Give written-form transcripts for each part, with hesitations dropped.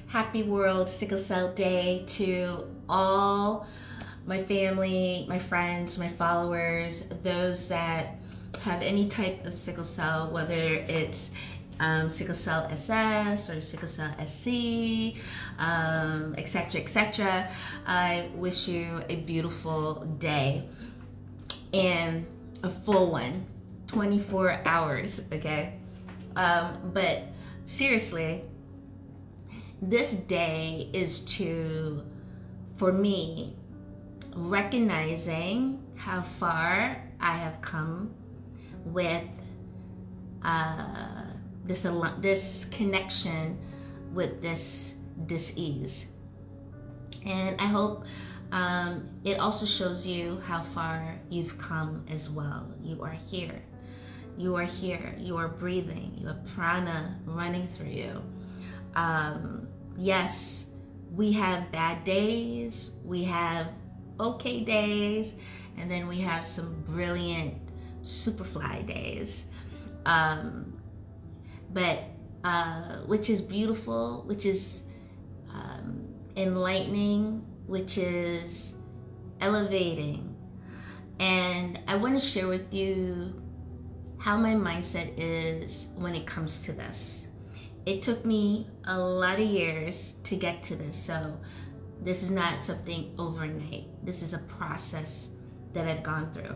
Happy World Sickle Cell Day to all my family, my friends, my followers, those that have any type of sickle cell, whether it's Sickle Cell SS or Sickle Cell SC, etc., etc. I wish you a beautiful day and a full one, 24 hours, okay? But seriously, this day is for me, recognizing how far I have come with this connection with this dis-ease. And I hope it also shows you how far you've come as well. You are here. You are here. You are breathing. You have prana running through you. Yes, we have bad days, we have okay days, and then we have some brilliant superfly days. Which is beautiful, which is enlightening, which is elevating. And I want to share with you how my mindset is when it comes to this. It took me a lot of years to get to this, so this is not something overnight. This is a process that I've gone through.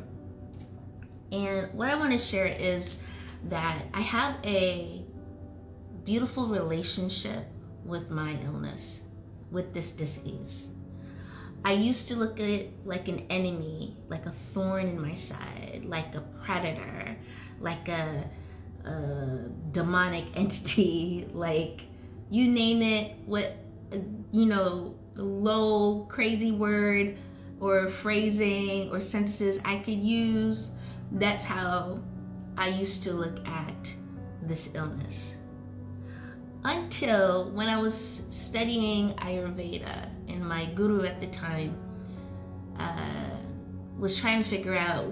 And what I want to share is that I have a beautiful relationship with my illness, with this disease. I used to look at it like an enemy, like a thorn in my side, like a predator, like a demonic entity, like you name it, what, low crazy word or phrasing or sentences I could use. That's how I used to look at this illness, until when I was studying Ayurveda, and my guru at the time was trying to figure out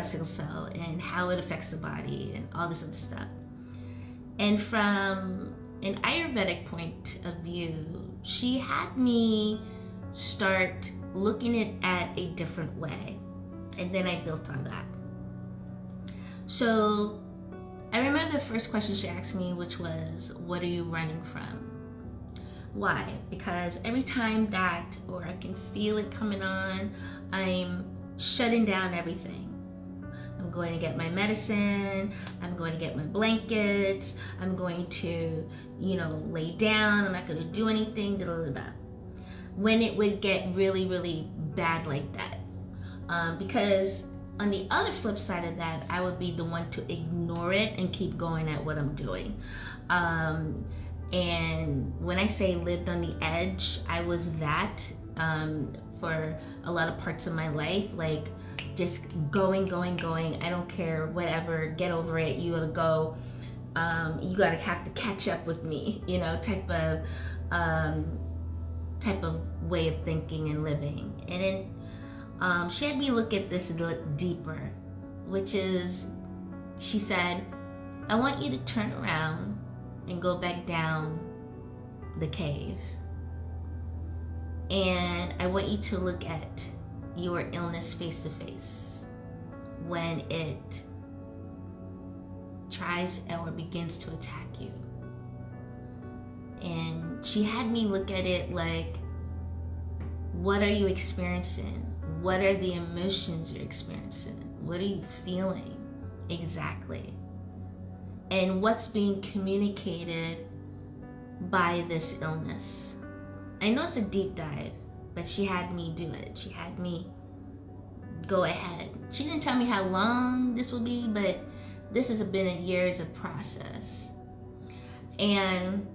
sickle cell and how it affects the body and all this other stuff. And from an Ayurvedic point of view, she had me start looking at a different way, and then I built on that. So I remember the first question she asked me, which was, what are you running from? Why? Because every time that, or I can feel it coming on, I'm shutting down everything. I'm going to get my medicine, I'm going to get my blankets, I'm going to, lay down, I'm not going to do anything, when it would get really, really bad like that. Because on the other flip side of that, I would be the one to ignore it and keep going at what I'm doing. And when I say lived on the edge, I was that for a lot of parts of my life, like just going. I don't care, whatever, get over it. You gotta go. You gotta have to catch up with me, type of way of thinking and living. And then she had me look at this a little deeper, which is, she said, I want you to turn around and go back down the cave. And I want you to look at your illness face to face when it tries or begins to attack you. And she had me look at it like, what are you experiencing? What are the emotions you're experiencing? What are you feeling exactly? And what's being communicated by this illness? I know it's a deep dive, but she had me do it. She had me go ahead. She didn't tell me how long this would be, but this has been a years of process. And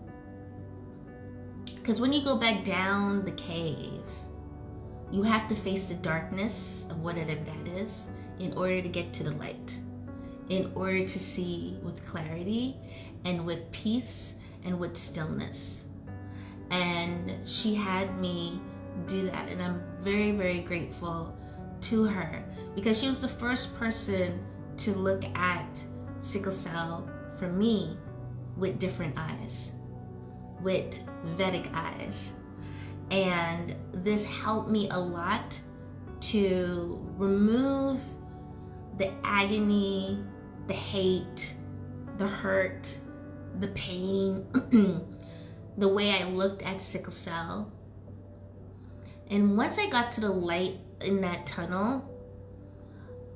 because when you go back down the cave, you have to face the darkness of whatever that is in order to get to the light, in order to see with clarity and with peace and with stillness. And she had me do that, and I'm very, very grateful to her, because she was the first person to look at sickle cell for me with different eyes, with Vedic eyes. And this helped me a lot to remove the agony, the hate, the hurt, the pain, the way I looked at sickle cell. And once I got to the light in that tunnel,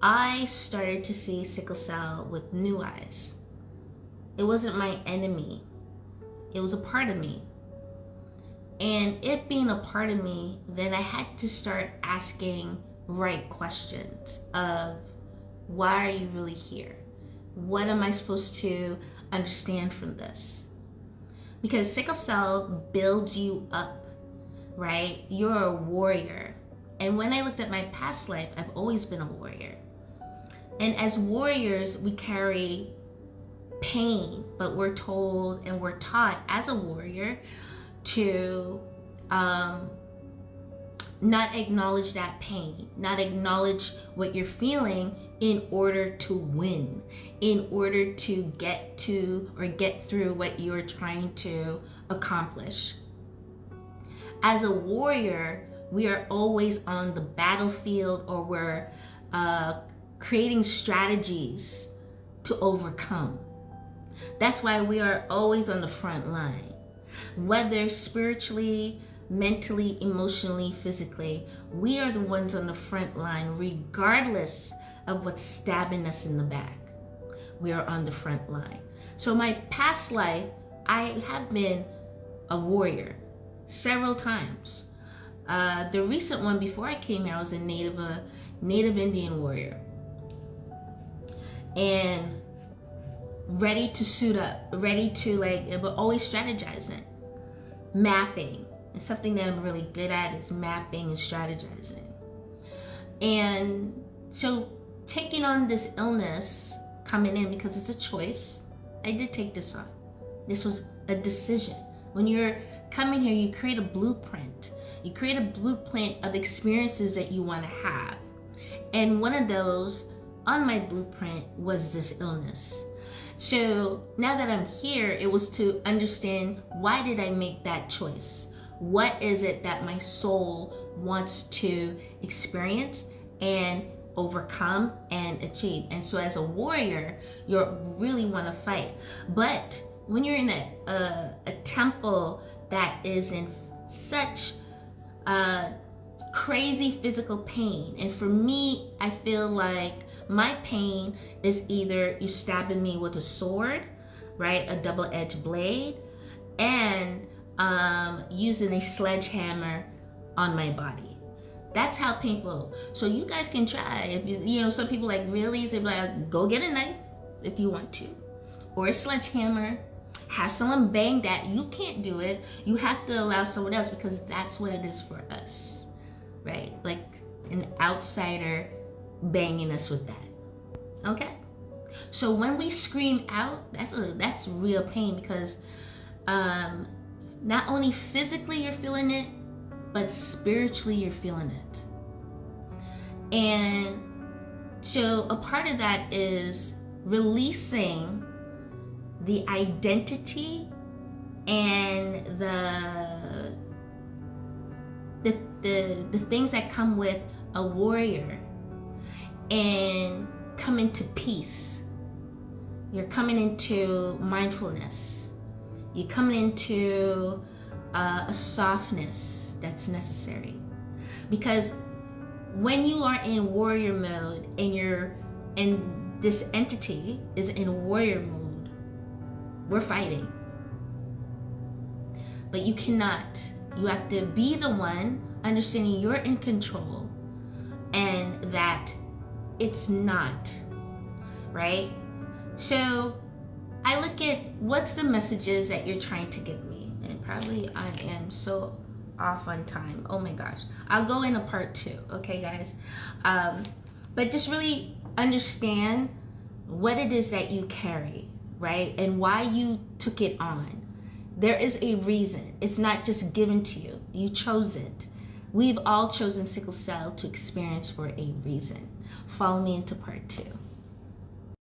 I started to see sickle cell with new eyes. It wasn't my enemy. It was a part of me. And it being a part of me, then I had to start asking right questions of, why are you really here? What am I supposed to understand from this? Because sickle cell builds you up, right? You're a warrior. And when I looked at my past life, I've always been a warrior. And as warriors, we carry pain, but we're told and we're taught as a warrior to not acknowledge that pain, not acknowledge what you're feeling in order to win, in order to get to or get through what you're trying to accomplish. As a warrior, we are always on the battlefield, or we're creating strategies to overcome. That's why we are always on the front line. Whether spiritually, mentally, emotionally, physically, we are the ones on the front line, regardless of what's stabbing us in the back. We are on the front line. So my past life, I have been a warrior several times. The recent one before I came here, I was a Native Indian warrior. And ready to suit up, ready to but always strategizing, mapping. It's something that I'm really good at, is mapping and strategizing. And so taking on this illness, coming in, because it's a choice, I did take this on. This was a decision. When you're coming here, you create a blueprint. You create a blueprint of experiences that you want to have. And one of those on my blueprint was this illness. So now that I'm here, it was to understand, why did I make that choice? What is it that my soul wants to experience and overcome and achieve? And so as a warrior, you really want to fight. But when you're in a temple that is in such crazy physical pain, and for me, I feel like my pain is either you stabbing me with a sword, right, a double-edged blade, and using a sledgehammer on my body. That's how painful. So you guys can try. If you know, some people like, really? They're like, go get a knife if you want to, or a sledgehammer. Have someone bang that. You can't do it. You have to allow someone else, because that's what it is for us, right? Like an outsider banging us with that. Okay? So when we scream out, that's real pain, because not only physically you're feeling it, but spiritually you're feeling it. And so a part of that is releasing the identity and the things that come with a warrior, and come into peace. You're coming into mindfulness. You're coming into a softness that's necessary. Because when you are in warrior mode, and this entity is in warrior mode, we're fighting. But you cannot. You have to be the one understanding you're in control, and that it's not, right? So I look at, what's the messages that you're trying to give me? And probably I am so off on time. Oh my gosh. I'll go in a part 2, okay guys? But just really understand what it is that you carry, right? And why you took it on. There is a reason. It's not just given to you. You chose it. We've all chosen sickle cell to experience for a reason. Follow me into part 2.